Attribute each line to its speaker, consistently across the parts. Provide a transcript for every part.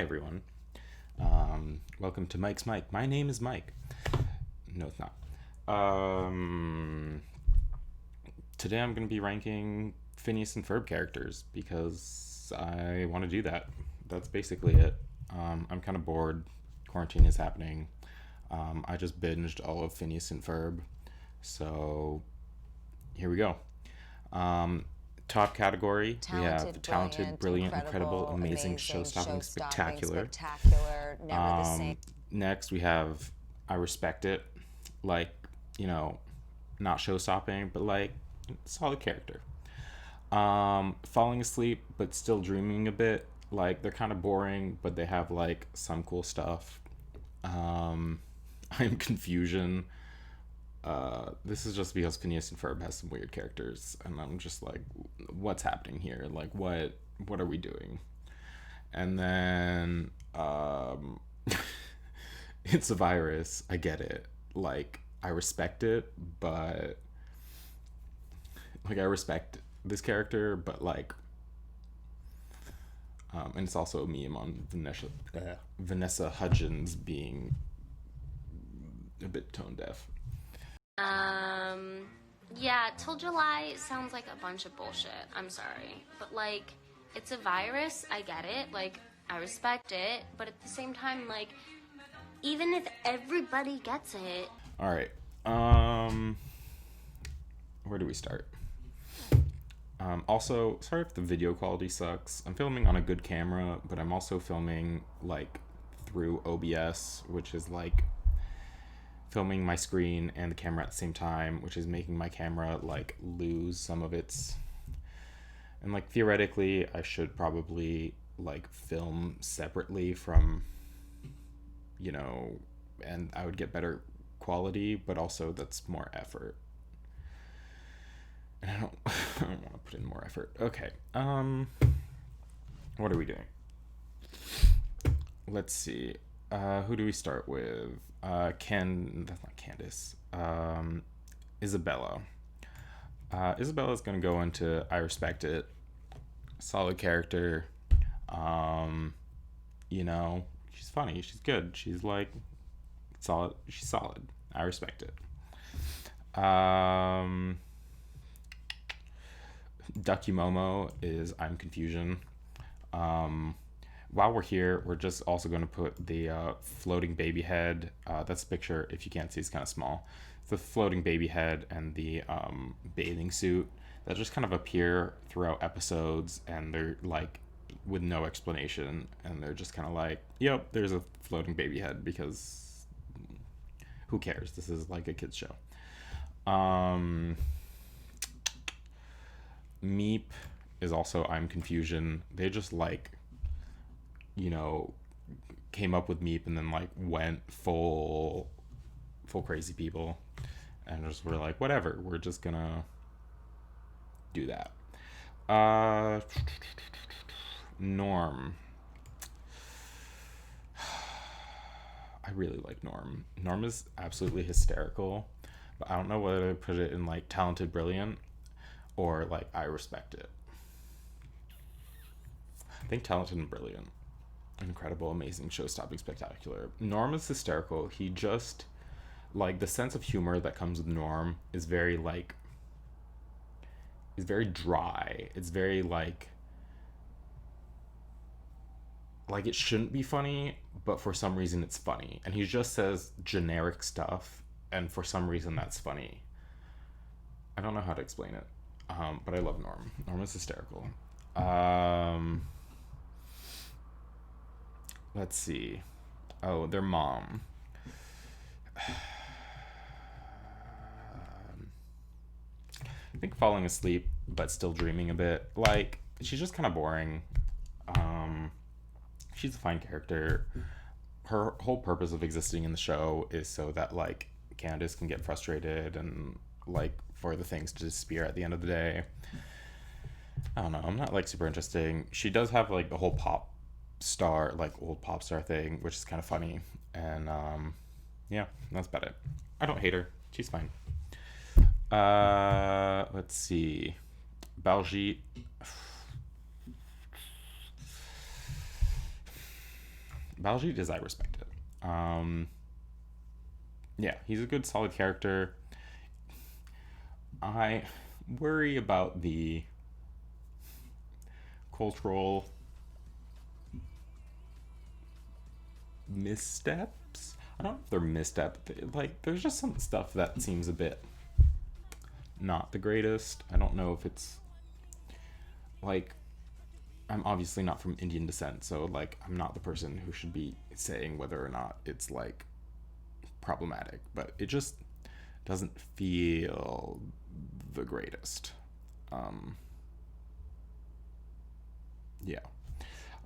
Speaker 1: Everyone. Welcome to Mike's Mike. My name is Mike. No, it's not. Um, Today I'm going to be ranking Phineas and Ferb characters because I want to do that. That's basically it. I'm kind of bored. Quarantine is happening. I just binged all of Phineas and Ferb. So here we go. Um, Top category, we have talented, brilliant, incredible, amazing, show-stopping, spectacular.
Speaker 2: Never the same.
Speaker 1: Next, we have I respect it, like, you know, not show-stopping, but like solid character. Falling asleep, but still dreaming a bit. Like they're kind of boring, but they have like some cool stuff. I'm confusion. This is just because Phineas and Ferb has some weird characters, and I'm just like, what's happening here? Like, what are we doing? And then, it's a virus. I get it. Like, I respect it, but like, I respect this character, but like, and it's also a meme on Vanessa Hudgens being a bit tone deaf.
Speaker 3: Um, yeah, Till July sounds like a bunch of bullshit. I'm sorry. But, like, it's a virus. I get it. Like, I respect it. But at the same time, like, even if everybody gets it.
Speaker 1: All right. Where do we start? Also, sorry if the video quality sucks. I'm filming on a good camera, but I'm also filming, like, through OBS, which is, like, filming my screen and the camera at the same time, which is making my camera like lose some of its, and like theoretically I should probably like film separately from, and I would get better quality, but also that's more effort, and I don't I don't want to put in more effort. Okay. What are we doing? Let's see. Who do we start with? That's not Candace. Isabella. Isabella's gonna go into I respect it. Solid character. She's funny. She's good. She's like solid. She's solid. I respect it. Ducky Momo is I'm confusion. While we're here, we're just also going to put the floating baby head. That's a picture, if you can't see, it's kind of small. The floating baby head and the bathing suit that just kind of appear throughout episodes, and they're like with no explanation, and they're just kind of like, yep, there's a floating baby head because who cares? This is like a kid's show. Meep is also I'm confusion. They just like, came up with Meep and then like went full crazy people, and just were like, whatever, we're just gonna do that. Norm. I really like Norm. Norm is absolutely hysterical, but I don't know whether to put it in like talented, brilliant, or like I respect it. I think talented and brilliant. Incredible, amazing, show-stopping, spectacular. Norm is hysterical. He just, like, the sense of humor that comes with Norm is very dry. It's very like it shouldn't be funny, but for some reason it's funny, and he just says generic stuff, and for some reason that's funny. I don't know how to explain it, but I love Norm. Norm is hysterical. Let's see. Oh, their mom. I think falling asleep, but still dreaming a bit. Like, she's just kind of boring. She's a fine character. Her whole purpose of existing in the show is so that, like, Candace can get frustrated and, like, for the things to disappear at the end of the day. I don't know. I'm not, like, super interesting. She does have, like, the whole old pop star thing, which is kind of funny, and yeah, that's about it. I don't hate her. She's fine. Let's see. Baljeet. Baljeet is I respect it. Yeah, he's a good, solid character. I worry about the cultural missteps. I don't know if they're misstep. Like, there's just some stuff that seems a bit not the greatest. I don't know if it's like, I'm obviously not from Indian descent, so like I'm not the person who should be saying whether or not it's like problematic, but it just doesn't feel the greatest. Yeah.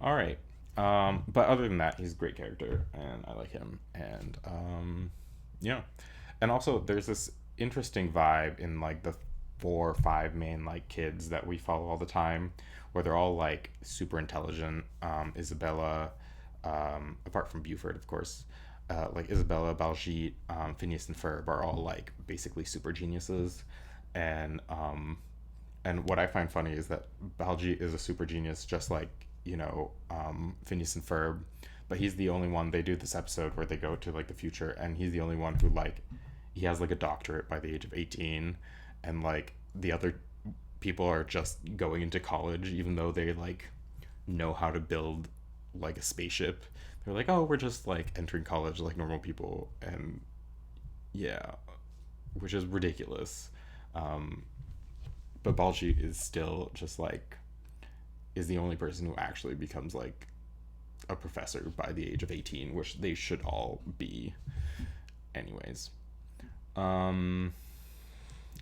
Speaker 1: All right. But other than that, he's a great character, and I like him. And yeah. And also, there's this interesting vibe in like the 4 or 5 main like kids that we follow all the time, where they're all like super intelligent. Isabella, apart from Buford, of course, like Isabella, Baljeet, Phineas and Ferb are all like basically super geniuses, and what I find funny is that Baljeet is a super genius, just like, you know, Phineas and Ferb, but he's the only one. They do this episode where they go to like the future, and he's the only one who like, he has like a doctorate by the age of 18, and like the other people are just going into college, even though they like know how to build like a spaceship. They're like, oh, we're just like entering college like normal people, and yeah, which is ridiculous. But Baljeet is still just like, is the only person who actually becomes like a professor by the age of 18, which they should all be. Anyways,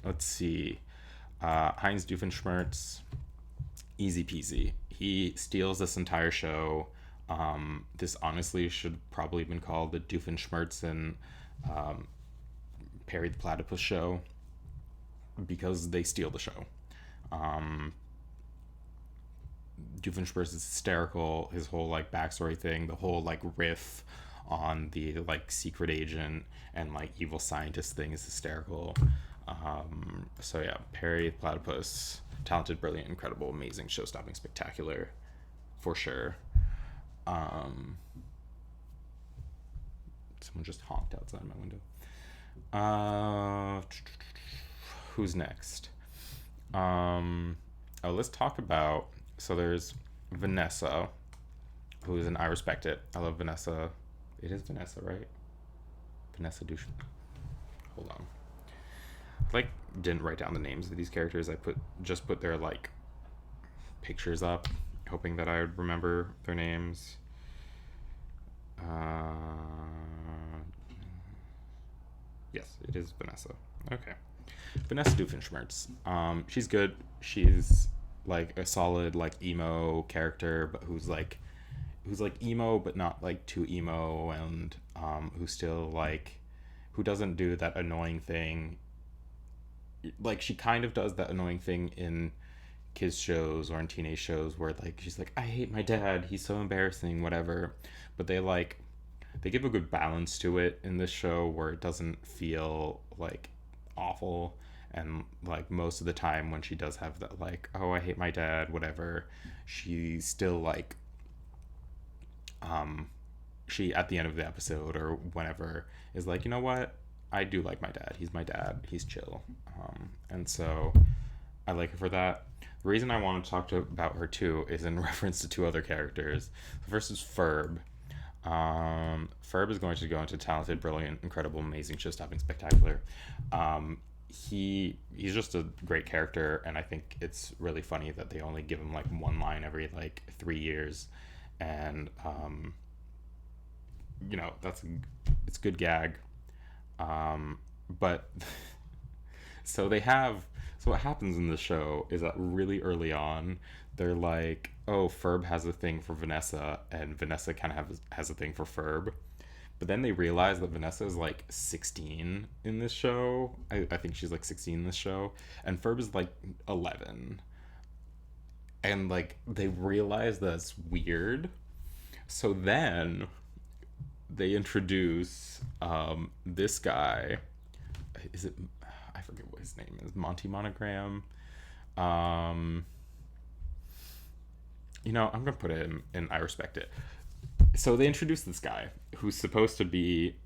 Speaker 1: let's see. Heinz Doofenshmirtz, easy peasy. He steals this entire show. This honestly should probably have been called the Doofenshmirtz and Perry the Platypus show, because they steal the show. Doofenshmirtz is hysterical. His whole like backstory thing, the whole like riff on the like secret agent and like evil scientist thing is hysterical. So yeah, Perry the Platypus, talented, brilliant, incredible, amazing, show-stopping, spectacular, for sure. Someone just honked outside my window. Who's next? Let's talk about, so there's Vanessa, who's an I respect it. I love Vanessa. It is Vanessa, right? Vanessa Dush. Hold on. I like didn't write down the names of these characters. I put their like pictures up, hoping that I would remember their names. Yes, it is Vanessa. Okay. Vanessa Doofenshmirtz. She's good. She's like a solid like emo character, but who's like emo but not like too emo, and who's still like, who doesn't do that annoying thing. Like, she kind of does that annoying thing in kids shows or in teenage shows where like she's like, I hate my dad, he's so embarrassing, whatever. But they give a good balance to it in this show where it doesn't feel like awful. And like most of the time when she does have that like, oh, I hate my dad, whatever, she's still like, she at the end of the episode or whenever is like, you know what, I do like my dad, he's my dad, he's chill. And so I like her for that. The reason I want to talk about her too is in reference to 2 other characters. The first is Ferb. Ferb is going to go into talented, brilliant, incredible, amazing, show-stopping, spectacular. He's just a great character, and I think it's really funny that they only give him like one line every like 3 years, and you know, it's good gag. But so what happens in the show is that really early on they're like, oh, Ferb has a thing for Vanessa, and Vanessa kind of has a thing for Ferb. But then they realize that Vanessa is like 16 in this show. I think she's like 16 in this show, and Ferb is like 11. And like they realize that's weird. So then they introduce this guy. Is it? I forget what his name is. Monty Monogram. You know, I'm gonna put it in I respect it. So they introduced this guy who's supposed to be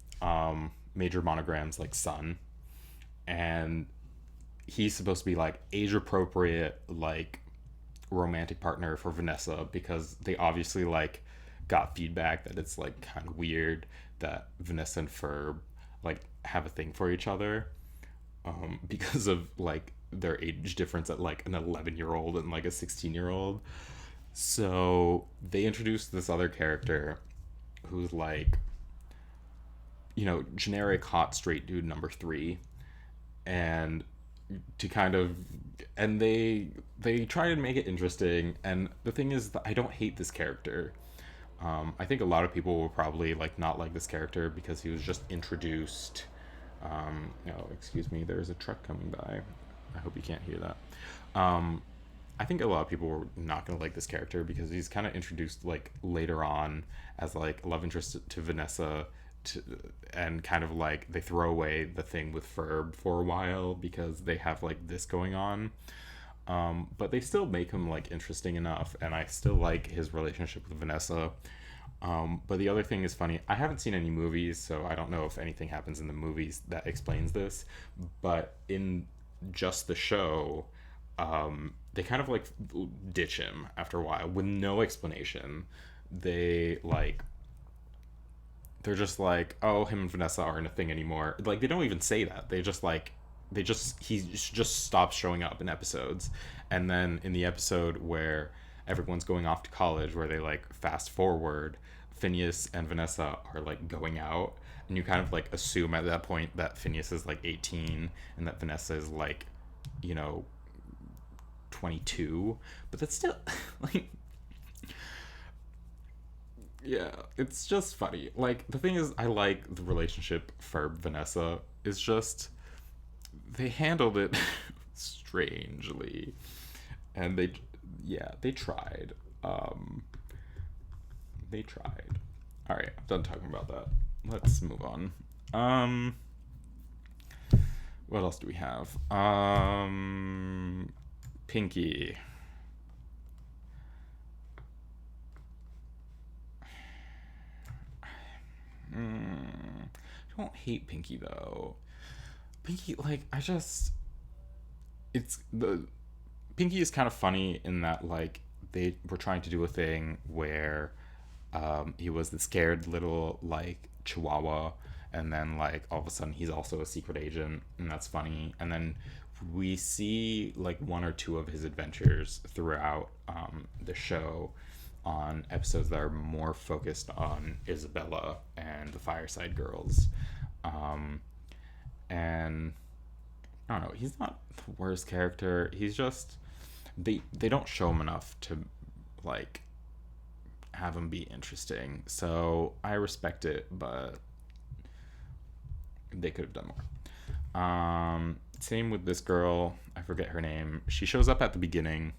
Speaker 1: Major Monogram's like son, and he's supposed to be like age appropriate, like romantic partner for Vanessa, because they obviously like got feedback that it's like kind of weird that Vanessa and Ferb like have a thing for each other, because of like their age difference at like an 11-year-old and like a 16-year-old. So they introduced this other character who's like, generic hot straight dude number three, and to kind of, and they try to make it interesting. And the thing is that I don't hate this character. I think a lot of people will probably like not like this character because he was just introduced. Excuse me, there's a truck coming by. I hope you can't hear that. I think a lot of people were not going to like this character because he's kind of introduced like later on as like a love interest to Vanessa, and kind of like they throw away the thing with Ferb for a while because they have like this going on. But they still make him like interesting enough, and I still like his relationship with Vanessa. But the other thing is funny. I haven't seen any movies, so I don't know if anything happens in the movies that explains this. But in just the show, they kind of like ditch him after a while with no explanation. They're just like, oh, him and Vanessa aren't a thing anymore. Like they don't even say that. He just stops showing up in episodes. And then in the episode where everyone's going off to college, where they like fast forward, Phineas and Vanessa are like going out, and you kind of like assume at that point that Phineas is like 18 and that Vanessa is like 22, but that's still like, yeah, it's just funny. Like the thing is, I like the relationship Ferb Vanessa. Is just they handled it strangely, and they tried. They tried. All right, I'm done talking about that. Let's move on. What else do we have? Pinky. I don't hate Pinky though. Pinky, like, Pinky is kind of funny in that, like, they were trying to do a thing where he was the scared little, like, chihuahua, and then, like, all of a sudden he's also a secret agent, and that's funny. And then we see, like, one or two of his adventures throughout the show on episodes that are more focused on Isabella and the Fireside Girls. And I don't know, he's not the worst character. He's just, they don't show him enough to like have him be interesting. So I respect it, but they could have done more. Same with this girl, I forget her name. She shows up at the beginning.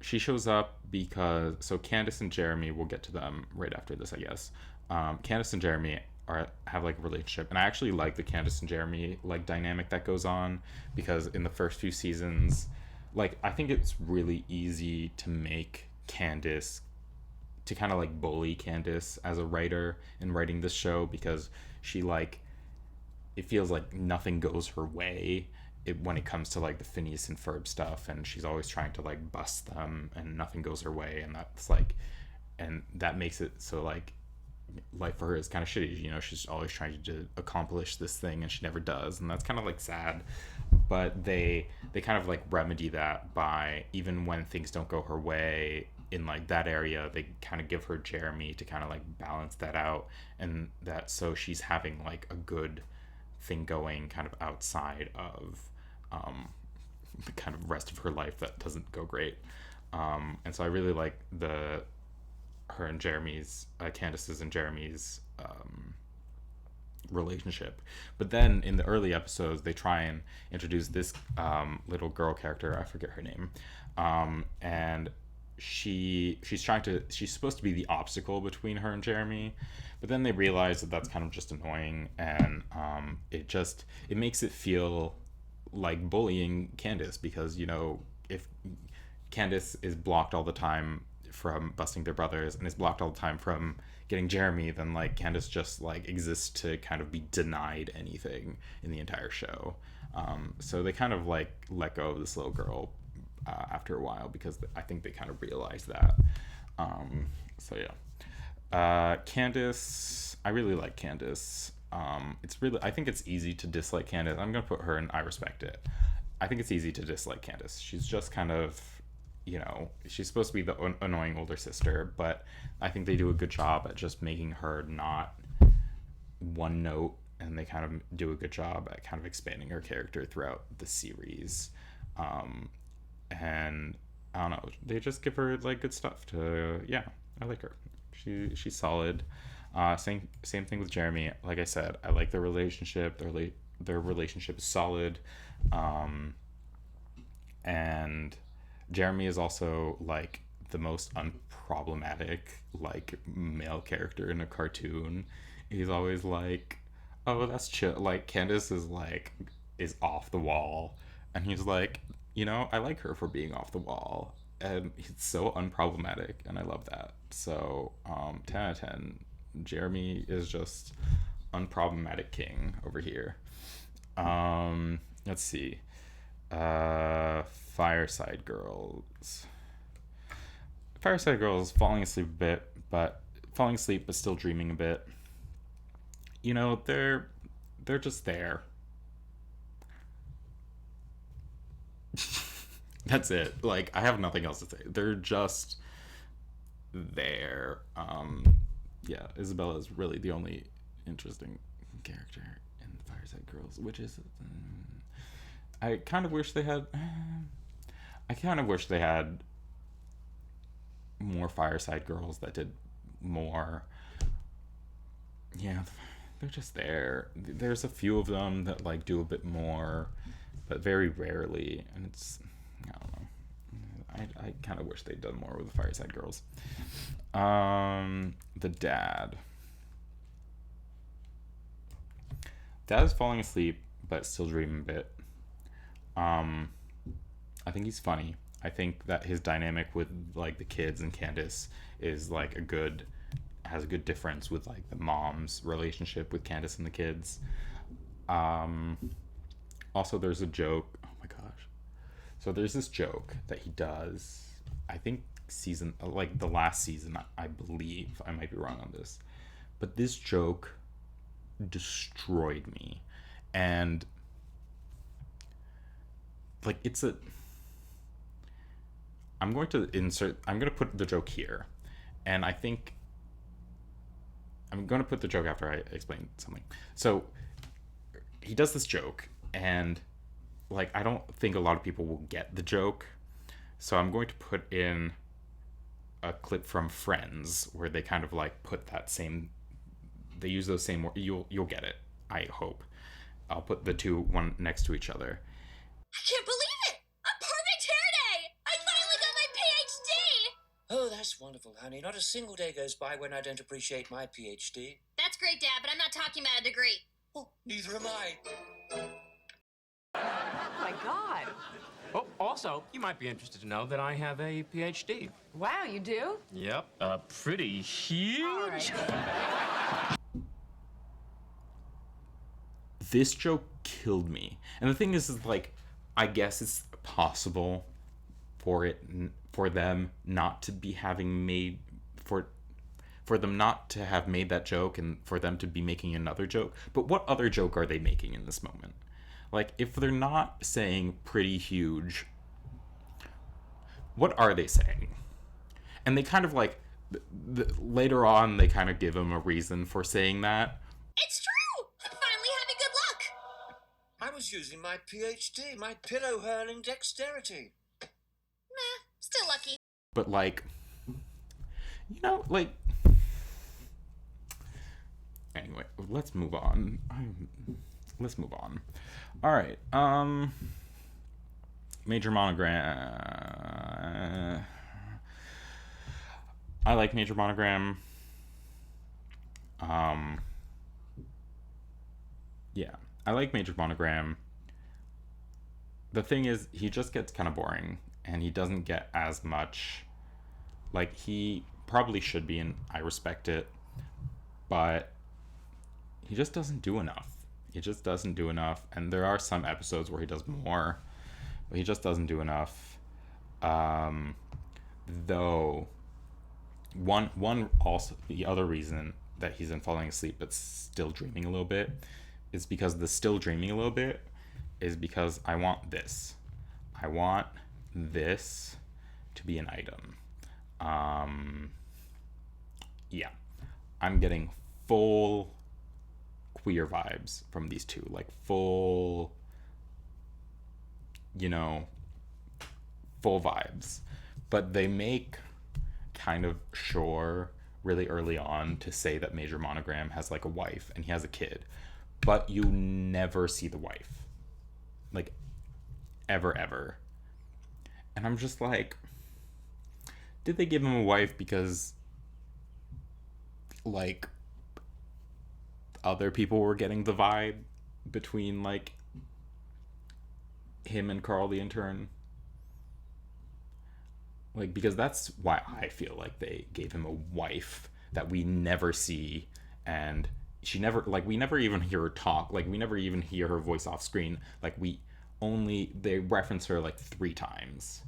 Speaker 1: She shows up because, so Candace and Jeremy, we'll get to them right after this, I guess. Candace and Jeremy have like a relationship, and I actually like the Candace and Jeremy like dynamic that goes on, because in the first few seasons, like, I think it's really easy to make Candace, to kind of like bully Candace as a writer in writing this show, because she like, it feels like nothing goes her way when it comes to like the Phineas and Ferb stuff, and she's always trying to like bust them and nothing goes her way, and that's like, and that makes it so like life for her is kind of shitty. She's always trying to accomplish this thing and she never does, and that's kind of like sad. But they kind of like remedy that by, even when things don't go her way in like that area, they kind of give her Jeremy to kind of like balance that out, and that so she's having like a good thing going kind of outside of the kind of rest of her life that doesn't go great. And so I really like her and Jeremy's, Candace's and Jeremy's relationship. But then in the early episodes, they try and introduce this little girl character, I forget her name, and she's supposed to be the obstacle between her and Jeremy, but then they realize that that's kind of just annoying, and it makes it feel like bullying Candace, because if Candace is blocked all the time from busting their brothers and is blocked all the time from getting Jeremy, then like Candace just like exists to kind of be denied anything in the entire show. So they kind of like let go of this little girl after a while, because I think they kind of realized that. So yeah. Candace, I really like Candace. I think it's easy to dislike Candace. I'm gonna put her in I respect it. I think it's easy to dislike Candace. She's just kind of, she's supposed to be the annoying older sister, but I think they do a good job at just making her not one note, and they kind of do a good job at kind of expanding her character throughout the series. And I don't know, they just give her like good stuff to, I like her. She's solid. Same thing with Jeremy. Like I said, I like their relationship. Their relationship is solid. And Jeremy is also like the most unproblematic like male character in a cartoon. He's always like, oh, that's chill. Like Candace is off the wall, and he's like, I like her for being off the wall, and it's so unproblematic, and I love that. So 10 out of 10. Jeremy is just unproblematic king over here. Let's see. Fireside Girls. Fireside Girls falling asleep but still dreaming a bit. They're just there. That's it. Like, I have nothing else to say. They're just there. Isabella is really the only interesting character in Fireside Girls, which is I kind of wish they had more Fireside Girls that did more. They're just there. There's a few of them that like do a bit more, but very rarely, and it's, I don't know. I kind of wish they'd done more with the Fireside Girls. The dad. Dad is falling asleep, but still dreaming a bit. I think he's funny. I think that his dynamic with like the kids and Candace is like has a good difference with like the mom's relationship with Candace and the kids. Also, there's a joke. Oh my gosh. So there's this joke that he does, I think the last season, I believe. I might be wrong on this. But this joke destroyed me. And like I'm going to put the joke here. And I think I'm going to put the joke after I explain something. So he does this joke, and like I don't think a lot of people will get the joke. So I'm going to put in a clip from Friends where they kind of like put they use those same words. You'll get it, I hope. I'll put the two one next to each other.
Speaker 4: I can't believe it! I'm perfect hair day! I finally got my PhD!
Speaker 5: Oh, that's wonderful, honey. Not a single day goes by when I don't appreciate my PhD.
Speaker 4: That's great, Dad, but I'm not talking about a degree.
Speaker 5: Oh, neither am I.
Speaker 6: Oh my God.
Speaker 7: Oh, also, you might be interested to know that I have a PhD.
Speaker 6: Wow, you do?
Speaker 7: Yep, pretty huge.
Speaker 6: All right.
Speaker 1: This joke killed me. And the thing is like, I guess it's possible for them not to be having made for them not to have made that joke, and for them to be making another joke. But what other joke are they making in this moment? Like, if they're not saying pretty huge, what are they saying? And they kind of like later on they kind of give him a reason for saying that.
Speaker 4: It's true! I'm finally having good luck!
Speaker 5: I was using my PhD, my pillow-hurling dexterity.
Speaker 4: Nah, still lucky.
Speaker 1: But like, like, anyway, let's move on. All right. Major Monogram. I like Major Monogram. I like Major Monogram. The thing is, he just gets kind of boring, and he doesn't get as much Like, he probably should be, and I respect it, but he just doesn't do enough. He just doesn't do enough, and there are some episodes where he does more, but he just doesn't do enough. Though, one also, the other reason that he's in falling asleep but still dreaming a little bit is because the still dreaming a little bit is because I want this. I want this to be an item. Yeah. I'm getting full queer vibes from these two. Like, full, full vibes. But they make kind of sure really early on to say that Major Monogram has like a wife and he has a kid, but you never see the wife, like, ever. And I'm just like, did they give him a wife because like other people were getting the vibe between like him and Carl the intern? Like, because that's why I feel like they gave him a wife that we never see, and she never, like, we never even hear her talk. Like, we never even hear her voice off screen. Like, they reference her like 3 times.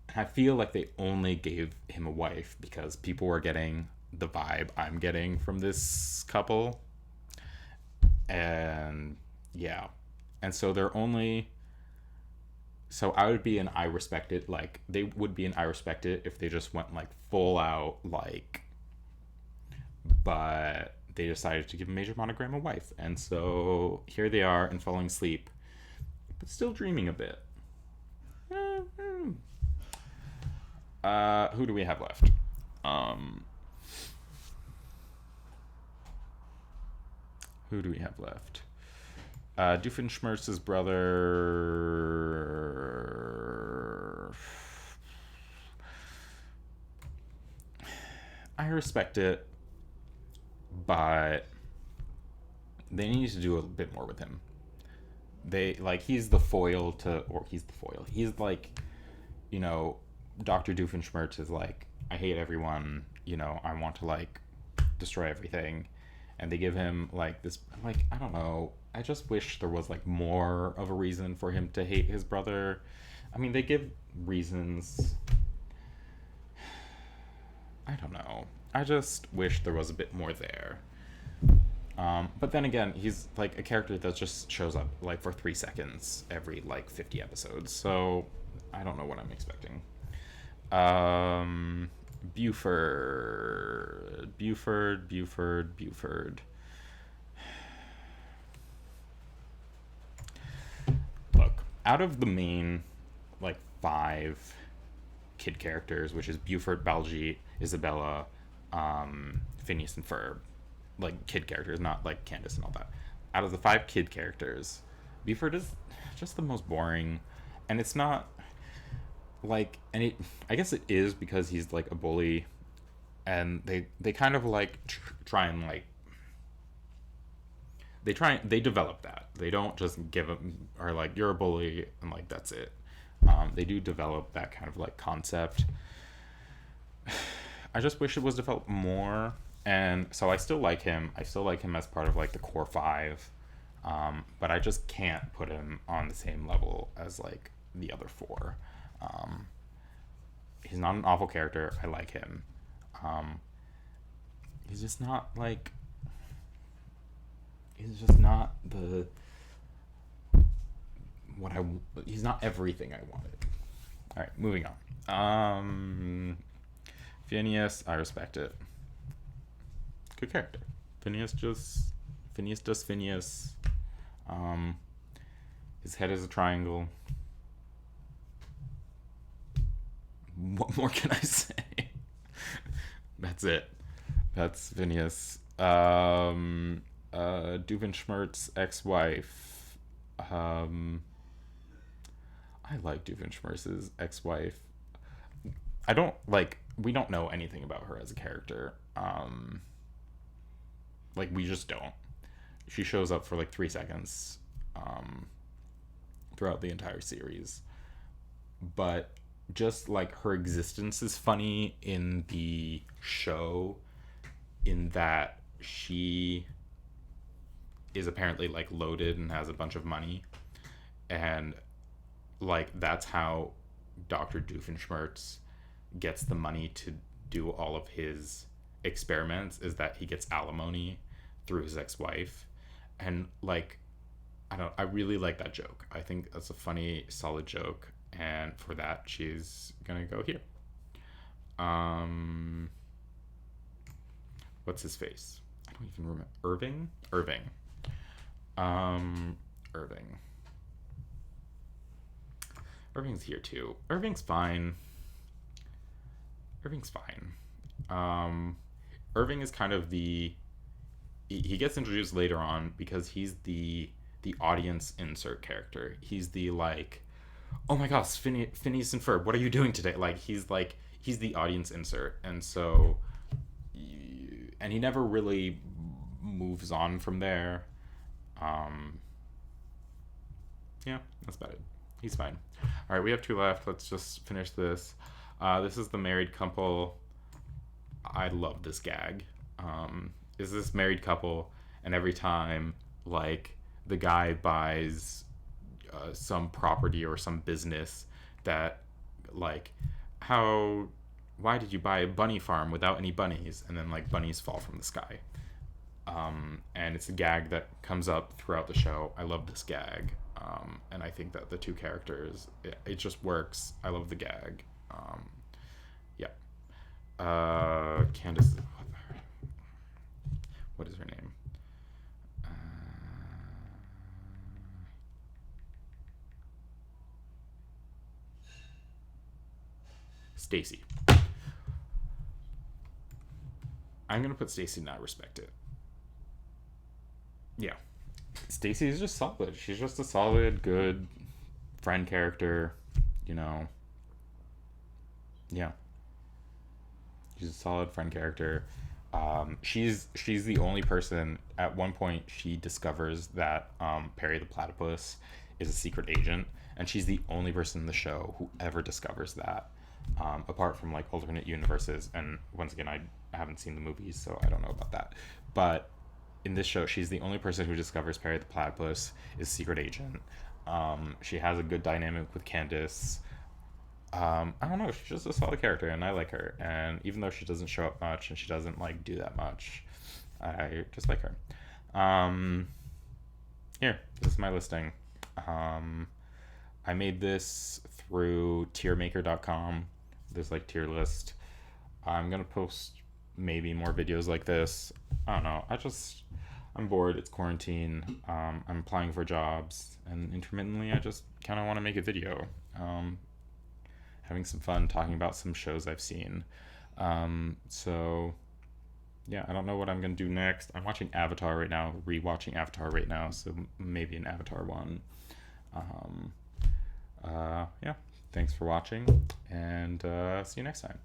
Speaker 1: And I feel like they only gave him a wife because people were getting the vibe I'm getting from this couple. And yeah. And so they're only... So I would be an I respect it, like, they would be an I respect it if they just went, like, full out, like, but they decided to give Major Monogram a wife. And so here they are in falling asleep, but still dreaming a bit. Who do we have left? Who do we have left? Doofenshmirtz's brother. I respect it, but they need to do a bit more with him. He's the foil to, or he's the foil. He's like, Dr. Doofenshmirtz is like, I hate everyone, I want to like destroy everything. And they give him like this, like, I don't know. I just wish there was like more of a reason for him to hate his brother. I mean, they give reasons. I don't know. I just wish there was a bit more there. But then again, he's like a character that just shows up like for 3 seconds every like 50 episodes. So I don't know what I'm expecting. Buford. Look, out of the main like 5 kid characters, which is Buford, Baljeet, Isabella, Phineas and Ferb, like kid characters, not like Candace and all that. Out of the 5 kid characters, Buford is just the most boring, and it's not like, and I guess it is because he's like a bully, and they kind of like try and like they develop that. They don't just give him, or like, you're a bully and like that's it. They do develop that kind of like concept. I just wish it was developed more. And so I still like him. I still like him as part of like the core 5. But I just can't put him on the same level as like the other 4. He's not an awful character. I like him. He's just not like, he's just not the, he's not everything I wanted. All right, moving on. Phineas, I respect it. Good character. Phineas does Phineas. His head is a triangle. What more can I say? That's it. That's Phineas. Doofenshmirtz's ex-wife. I like Doofenshmirtz's ex-wife. We don't know anything about her as a character. Like, we just don't. She shows up for like 3 seconds throughout the entire series. But just like her existence is funny in the show, in that she is apparently like loaded and has a bunch of money, and like that's how Dr. Doofenshmirtz gets the money to do all of his experiments, is that he gets alimony through his ex-wife. And like, I really like that joke. I think that's a funny, solid joke, and for that she's gonna go here. What's his face? I don't even remember. Irving. Irving's here too. Irving's fine. Irving is kind of he gets introduced later on because he's the audience insert character. He's the like, oh my gosh, Phineas and Ferb, what are you doing today? Like he's the audience insert, and so and he never really moves on from there. Yeah, that's about it. He's fine. All right, we have 2 left. Let's just finish this. This is the married couple. I love this gag. Is this married couple, and every time like the guy buys some property or some business that like, why did you buy a bunny farm without any bunnies? And then like bunnies fall from the sky. And it's a gag that comes up throughout the show. I love this gag. And I think that the 2 characters, it just works. I love the gag. Yeah. Candace, what is her name? Stacy. I'm gonna put Stacy and I respect it. Yeah. Stacy is just solid. She's just a solid, good friend character, you know. Yeah. She's a solid friend character. She's the only person. At one point, she discovers that Perry the Platypus is a secret agent, and she's the only person in the show who ever discovers that, apart from like alternate universes. And once again, I haven't seen the movies, so I don't know about that. But in this show, she's the only person who discovers Perry the Platypus is a secret agent. She has a good dynamic with Candace. I don't know, she's just a solid character, and I like her. And even though she doesn't show up much and she doesn't like do that much, I just like her. Here, this is my listing. I made this through tiermaker.com. There's like tier list. I'm gonna post maybe more videos like this. I don't know, I'm bored. It's quarantine. I'm applying for jobs, and intermittently I just kind of want to make a video. Having some fun talking about some shows I've seen. So yeah, I don't know what I'm gonna do next. I'm watching Avatar right now, rewatching Avatar right now, so maybe an Avatar one. Yeah, thanks for watching, and see you next time.